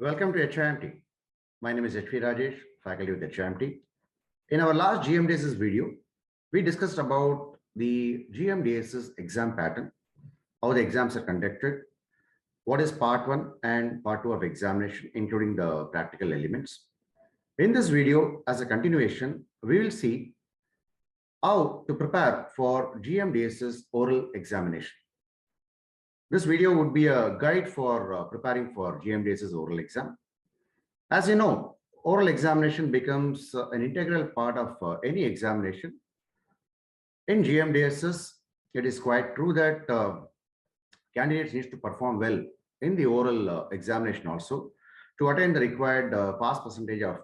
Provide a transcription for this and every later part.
Welcome to HIMT. My name is Rajesh, faculty with HIMT. In our last GMDSS video, we discussed about the GMDSS exam pattern, how the exams are conducted, what is part 1 and part 2 of examination, including the practical elements. In this video, as a continuation, we will see how to prepare for GMDSS oral examination. This video would be a guide for preparing for GMDSS oral exam. As you know, oral examination becomes an integral part of any examination. In GMDSS, it is quite true that candidates need to perform well in the oral examination also to attain the required pass percentage of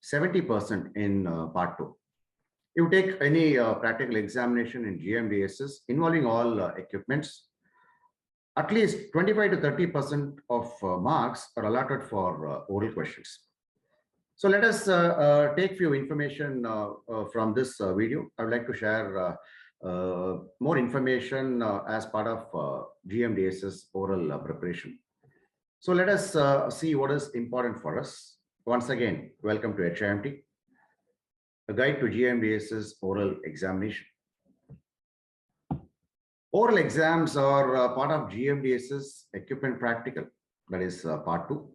70% in part 2. You take any practical examination in GMDSS involving all equipments, at least 25 to 30% of marks are allotted for oral questions. So let us take few information from this video. I would like to share more information as part of GMDSS oral preparation. So let us see what is important for us. Once again, welcome to HIMT, a guide to GMDSS oral examination. Oral exams are part of GMDSS equipment practical, that is part 2.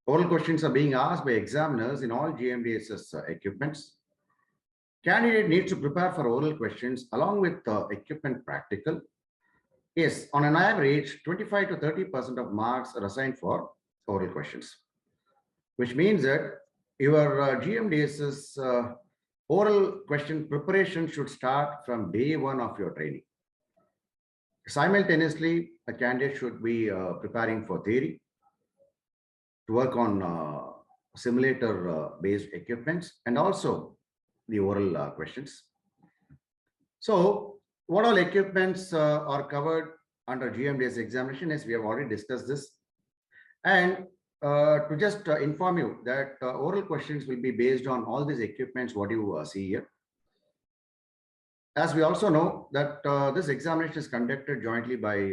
Oral questions are being asked by examiners in all GMDSS equipments. Candidate needs to prepare for oral questions along with equipment practical. Yes, on an average, 25 to 30% of marks are assigned for oral questions, which means that your GMDSS oral question preparation should start from day 1 of your training. Simultaneously, a candidate should be preparing for theory, to work on simulator-based equipments, and also the oral questions. So, what all equipments are covered under GMDSS examination? As we have already discussed this. And to just inform you that oral questions will be based on all these equipments, what you see here. As we also know that this examination is conducted jointly by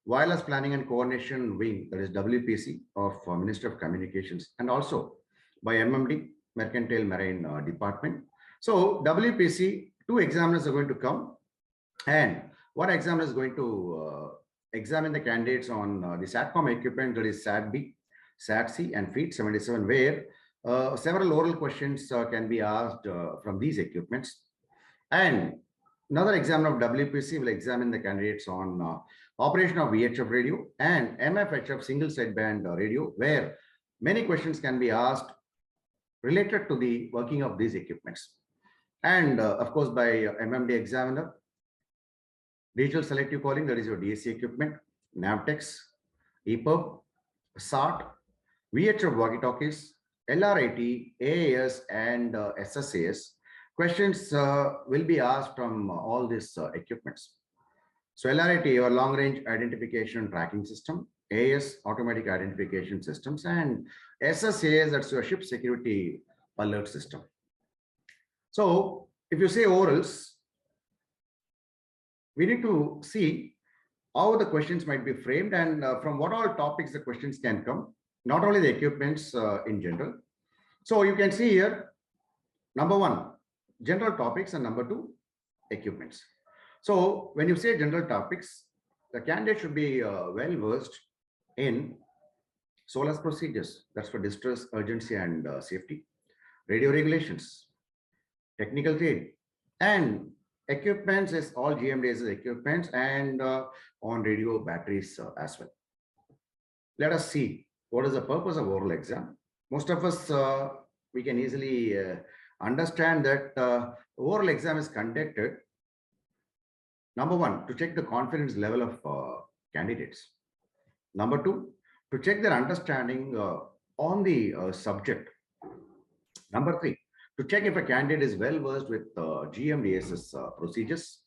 Wireless Planning and Coordination Wing, that is WPC of Ministry of Communications, and also by MMD, Mercantile Marine Department. So WPC, 2 examiners are going to come, and one examiner is going to examine the candidates on the SATCOM equipment, that is SAT-B, SAT-C, and FEET 77, where several oral questions can be asked from these equipments. And another examiner of WPC will examine the candidates on operation of VHF radio and MFHF single sideband radio, where many questions can be asked related to the working of these equipments. And of course, by MMD examiner, digital selective calling, that is your DSC equipment, NAVTEX, EPUB, SAT, VHF walkie-talkies, LRIT, AAS, and SSAS. Questions will be asked from all these equipments. So LRIT, your long range identification tracking system, AS, automatic identification systems, and SSAS, that's your ship security alert system. So if you say orals, we need to see how the questions might be framed and from what all topics the questions can come, not only the equipments in general. So you can see here, number 1, general topics, and number 2, equipments. So when you say general topics, the candidate should be well versed in SOLAS procedures, that's for distress, urgency, and safety, radio regulations, technical theory, and equipments is all GMDSS equipments, and on radio batteries as well. Let us see what is the purpose of oral exam. Most of us, we can easily understand that oral exam is conducted, number 1, to check the confidence level of candidates. Number 2, to check their understanding on the subject. Number 3, to check if a candidate is well versed with GMDSS procedures.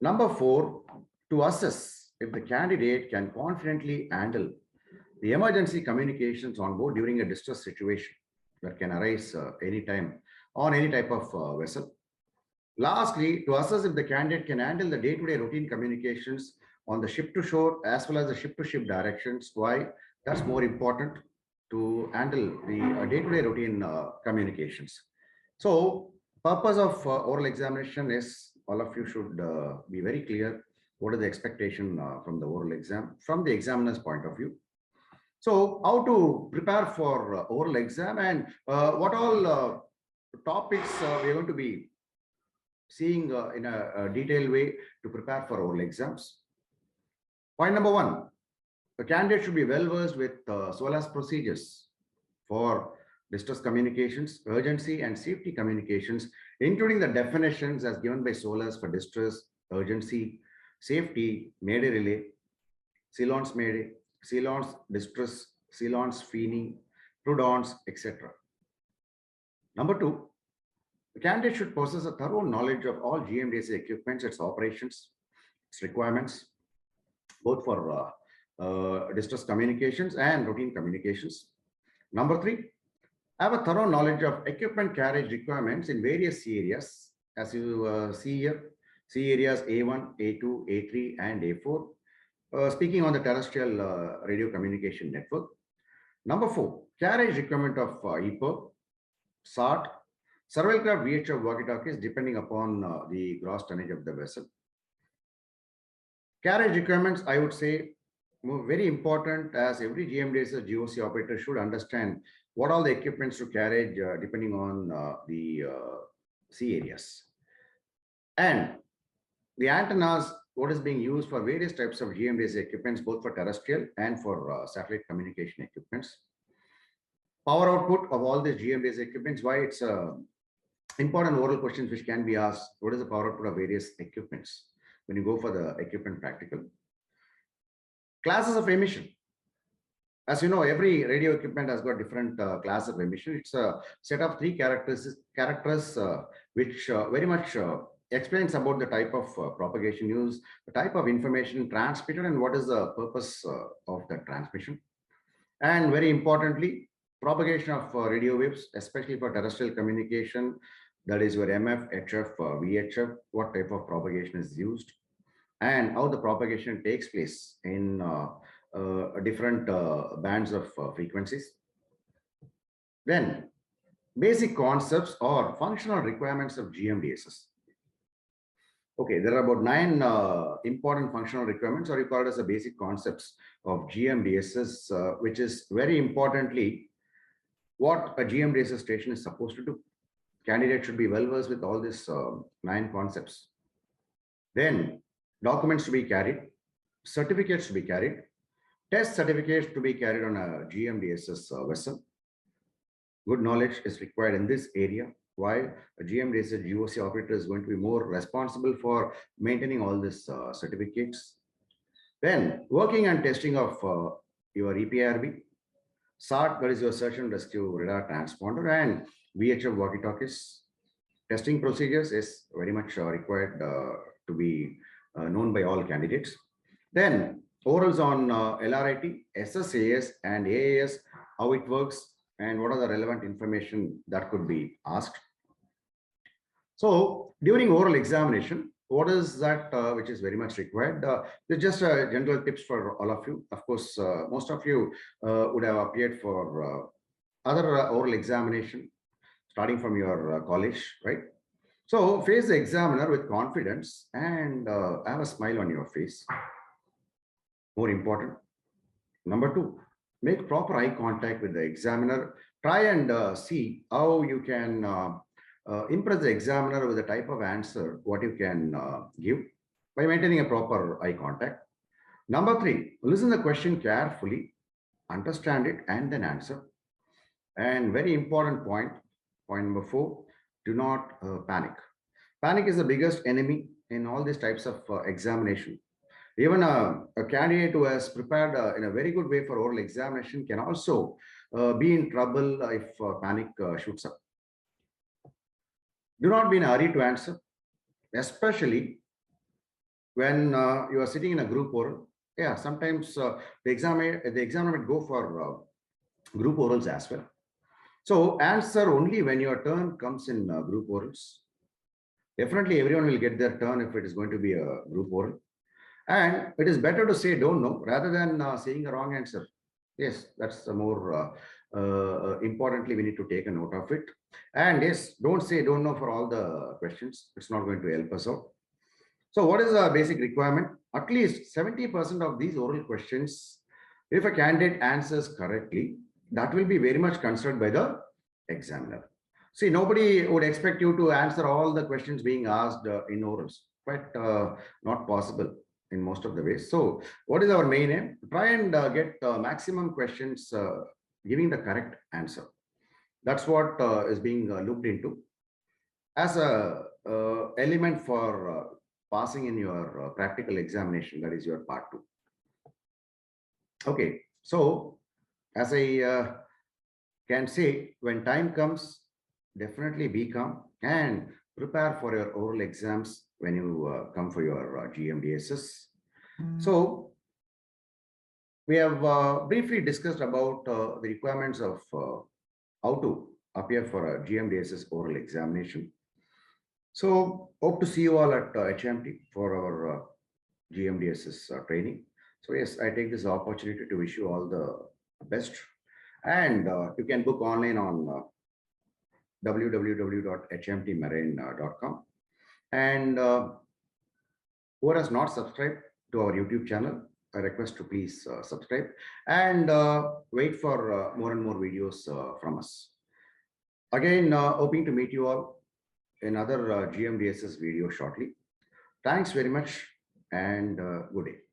Number 4, to assess if the candidate can confidently handle the emergency communications on board during a distress situation that can arise anytime on any type of vessel. Lastly, to assess if the candidate can handle the day-to-day routine communications on the ship to shore as well as the ship to ship directions while That's more important to handle the day-to-day routine communications. So, purpose of oral examination is all of you should be very clear what is the expectation from the oral exam from the examiner's point of view. So, how to prepare for oral exam and what all topics we are going to be seeing in a detailed way to prepare for oral exams. Point number one, the candidate should be well versed with SOLAS procedures for distress communications, urgency, and safety communications, including the definitions as given by SOLAS for distress, urgency, safety, Mayday relay, Ceylon's Mayday, Ceylon's distress, Ceylon's Feeney, Prudence, etc. Number two, the candidate should possess a thorough knowledge of all GMDSS equipments, its operations, its requirements, both for distress communications and routine communications. Number three, have a thorough knowledge of equipment carriage requirements in various areas, as you see here, C areas A1, A2, A3, and A4, speaking on the terrestrial radio communication network. Number four, carriage requirement of EPIRB, SART, survival craft VHF walkie-talkies depending upon the gross tonnage of the vessel. Carriage requirements, I would say, very important, as every GMDSS GOC operator should understand what all the equipments to carriage depending on the sea areas. And the antennas, what is being used for various types of GMDSS equipments, both for terrestrial and for satellite communication equipments. Power output of all these GMDSS equipments, why it's important oral questions which can be asked, what is the power output of various equipments when you go for the equipment practical. Classes of emission. As you know, every radio equipment has got different class of emission. It's a set of three characters which very much explains about the type of propagation used, the type of information transmitted, and what is the purpose of the transmission. And very importantly, propagation of radio waves, especially for terrestrial communication, that is your MF, HF, VHF, what type of propagation is used, and how the propagation takes place in different bands of frequencies. Then, basic concepts or functional requirements of GMDSS. Okay, there are about 9 important functional requirements, or you call it as the basic concepts of GMDSS, which is very importantly what a GMDSS station is supposed to do. Candidate should be well versed with all these 9 concepts. Then documents to be carried, certificates to be carried, test certificates to be carried on a GMDSS vessel. Good knowledge is required in this area. Why? A GMDSS GOC operator is going to be more responsible for maintaining all these certificates. Then working and testing of your EPRB, SART, that is your search and rescue radar transponder, and VHF walkie-talkies. Testing procedures is very much required to be known by all candidates. Then orals on LRIT, SSAS, and AAS, how it works, and what are the relevant information that could be asked. So during oral examination, what is that which is very much required? There's just general tips for all of you. Of course, most of you would have appeared for other oral examination starting from your college, right? So face the examiner with confidence and have a smile on your face. More important. Number 2, make proper eye contact with the examiner. Try and see how you can impress the examiner with the type of answer what you can give by maintaining a proper eye contact. Number 3, listen the question carefully, understand it, and then answer. And very important point number 4, do not panic. Panic is the biggest enemy in all these types of examination. Even a candidate who has prepared in a very good way for oral examination can also be in trouble if panic shoots up. Do not be in a hurry to answer, especially when you are sitting in a group oral. Yeah, sometimes the examiner might go for group orals as well. So answer only when your turn comes in group orals. Definitely everyone will get their turn if it is going to be a group oral. And it is better to say don't know rather than saying a wrong answer. Yes, that's the more importantly, we need to take a note of it. And yes, don't say don't know for all the questions. It's not going to help us out. So what is the basic requirement? At least 70% of these oral questions, if a candidate answers correctly, that will be very much considered by the examiner. See, nobody would expect you to answer all the questions being asked in orals. Quite not possible in most of the ways. So what is our main aim? Try and get maximum questions giving the correct answer. That's what is being looked into as a element for passing in your practical examination, that is your part 2. Okay, so as I can say, when time comes, definitely be calm and prepare for your oral exams when you come for your GMDSS. So we have briefly discussed about the requirements of how to appear for a GMDSS oral examination. So hope to see you all at HIMT for our GMDSS training. So yes, I take this opportunity to wish you all the best. And you can book online on www.himtmarine.com. And who has not subscribed to our YouTube channel, I request to please subscribe and wait for more and more videos from us. Again, hoping to meet you all in another GMDSS video shortly. Thanks very much and good day.